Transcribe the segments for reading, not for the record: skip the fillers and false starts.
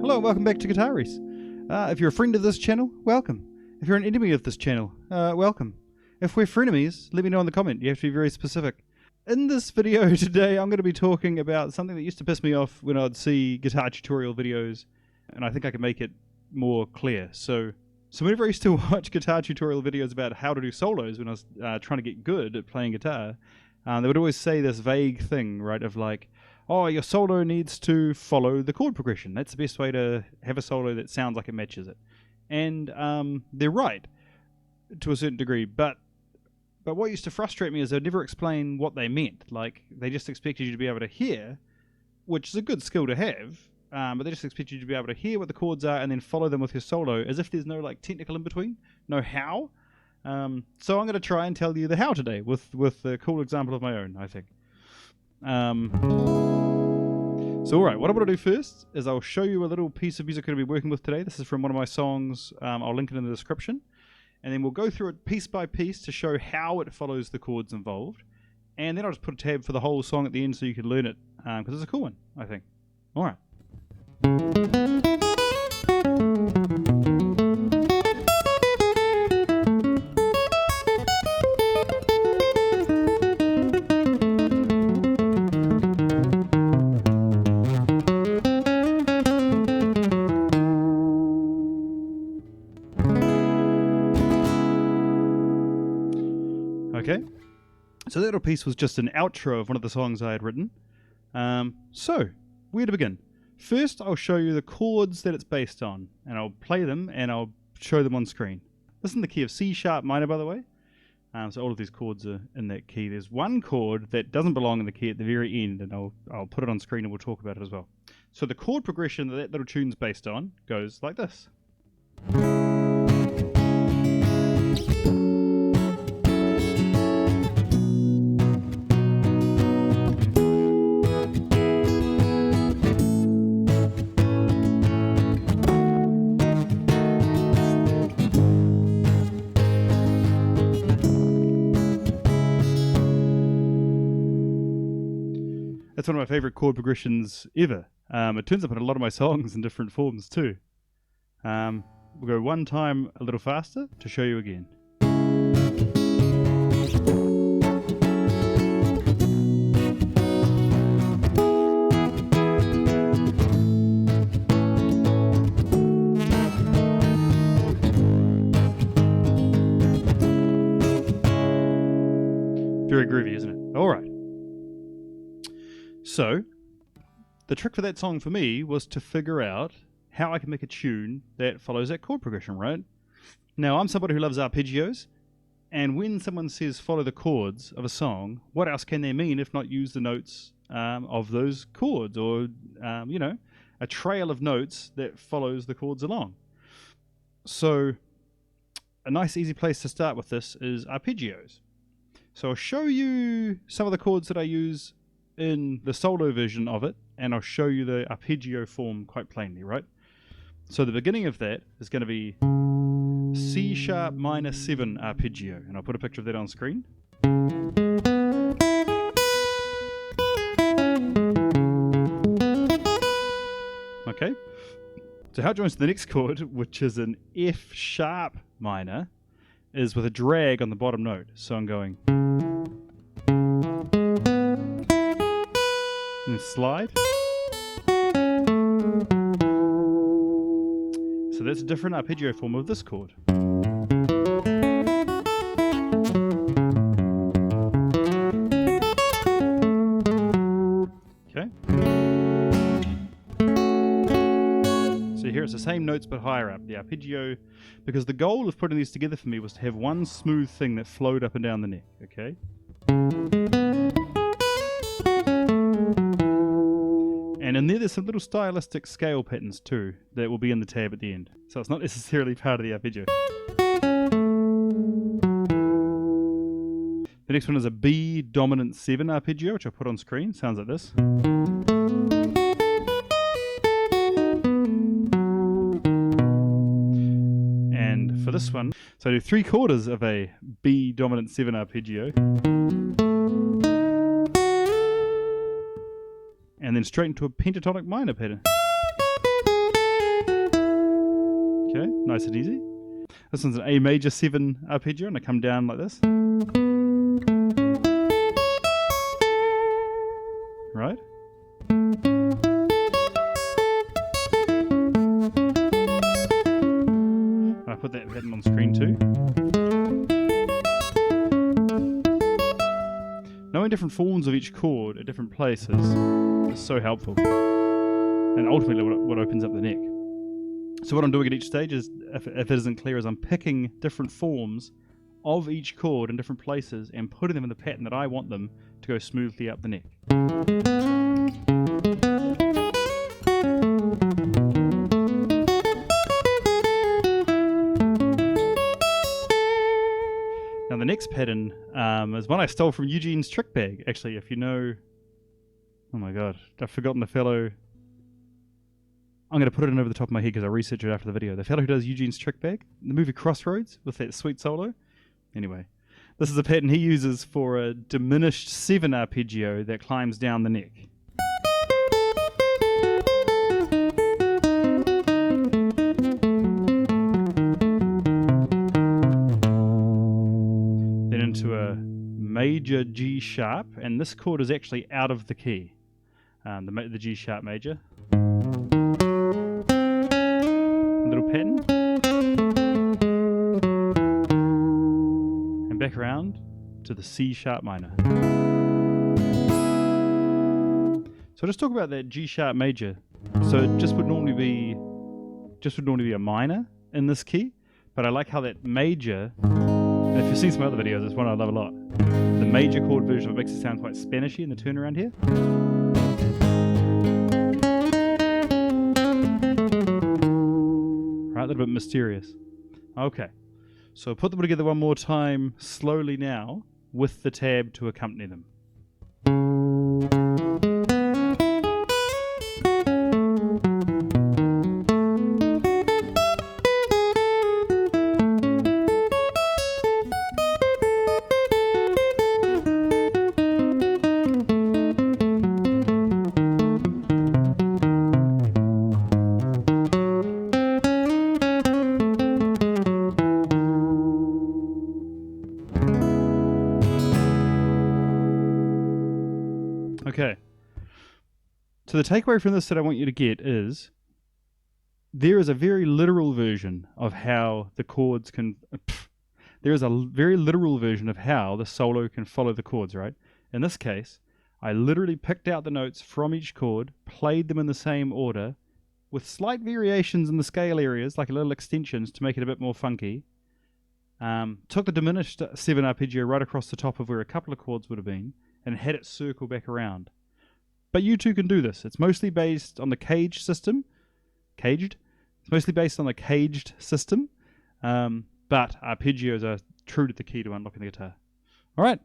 Hello and welcome back to Guitaries. If you're a friend of this channel, welcome. If you're an enemy of this channel, welcome. If we're frenemies, let me know in the comment. You have to be very specific. In this video today, I'm going to be talking about something that used to piss me off when I'd see guitar tutorial videos, and I think I can make it more clear. So whenever I used to watch guitar tutorial videos about how to do solos when I was trying to get good at playing guitar, they would always say this vague thing, right, of like, oh, your solo needs to follow the chord progression. That's the best way to have a solo that sounds like it matches it. And they're right, to a certain degree, but what used to frustrate me is they'd never explain what they meant. Like, they just expected you to be able to hear, which is a good skill to have, but they just expect you to be able to hear what the chords are and then follow them with your solo, as if there's no like technical in between, no how. So I'm going to try and tell you the how today, with a cool example of my own, I think. So alright, what I'm going to do first is I'll show you a little piece of music I'm going to be working with today. This is from one of my songs. I'll link it in the description. And then we'll go through it piece by piece to show how it follows the chords involved. And then I'll just put a tab for the whole song at the end so you can learn it, because it's a cool one, I think. Alright. Okay, so that little piece was just an outro of one of the songs I had written. So, where to begin? First, I'll show you the chords that it's based on, and I'll play them, and I'll show them on screen. This is in the key of C sharp minor, by the way. So all of these chords are in that key. There's one chord that doesn't belong in the key at the very end, and I'll put it on screen and we'll talk about it as well. So the chord progression that little tune's based on goes like this. That's one of my favorite chord progressions ever. It turns up in a lot of my songs in different forms too. We'll go one time a little faster to show you again. Very groovy, isn't it? Alright. So, the trick for that song for me was to figure out how I can make a tune that follows that chord progression, right? Now, I'm somebody who loves arpeggios, and when someone says follow the chords of a song, what else can they mean if not use the notes of those chords, or, you know, a trail of notes that follows the chords along? So, a nice easy place to start with this is arpeggios. So I'll show you some of the chords that I use in the solo version of it, and I'll show you the arpeggio form quite plainly, right? So the beginning of that is going to be C sharp minor 7 arpeggio, and I'll put a picture of that on screen. Okay, so how it joins to the next chord, which is an F sharp minor, is with a drag on the bottom note. So I'm going and slide. So that's a different arpeggio form of this chord. Okay. So here it's the same notes but higher up, the arpeggio, because the goal of putting these together for me was to have one smooth thing that flowed up and down the neck, okay? And in there's some little stylistic scale patterns too that will be in the tab at the end. So it's not necessarily part of the arpeggio. The next one is a B dominant 7 arpeggio, which I'll put on screen. Sounds like this. And for this one, so I do 3/4 of a B dominant 7 arpeggio. and then straight into a pentatonic minor pattern. Okay, nice and easy. This one's an A major 7 arpeggio, and I come down like this. Right? I put that pattern on screen too. Knowing different forms of each chord at different places is so helpful, and ultimately what opens up the neck. So what I'm doing at each stage is, if it isn't clear, is I'm picking different forms of each chord in different places and putting them in the pattern that I want them to go smoothly up the neck. Now the next pattern is one I stole from Eugene's trick bag. Actually, if you know... Oh my god, I've forgotten the fellow... I'm going to put it in over the top of my head because I researched it after the video. The fellow who does Eugene's trick bag, the movie Crossroads, with that sweet solo. Anyway, this is a pattern he uses for a diminished 7 arpeggio that climbs down the neck. Then into a major G sharp, and this chord is actually out of the key. The G sharp major. Little pattern, and back around to the C sharp minor. So let's talk about that G sharp major. So it just would normally be a minor in this key, but I like how that major, if you've seen some other videos, it's one I love a lot. The major chord version of it makes it sound quite Spanishy in the turnaround here. A little bit mysterious. Okay, so put them together one more time slowly now with the tab to accompany them. Okay, so the takeaway from this that I want you to get is there is a very literal version of how the chords can... there is a very literal version of how the solo can follow the chords, right? In this case, I literally picked out the notes from each chord, played them in the same order, with slight variations in the scale areas, like little extensions to make it a bit more funky. Took the diminished 7 arpeggio right across the top of where a couple of chords would have been, and had it circle back around. But you too can do this. It's mostly based on the caged system. Caged? It's mostly based on the caged system, but arpeggios are true to the key to unlocking the guitar. Alright,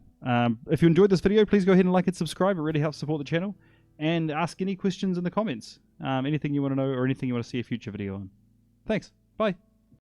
if you enjoyed this video, please go ahead and like and subscribe. It really helps support the channel. And ask any questions in the comments. Anything you want to know or anything you want to see a future video on. Thanks. Bye.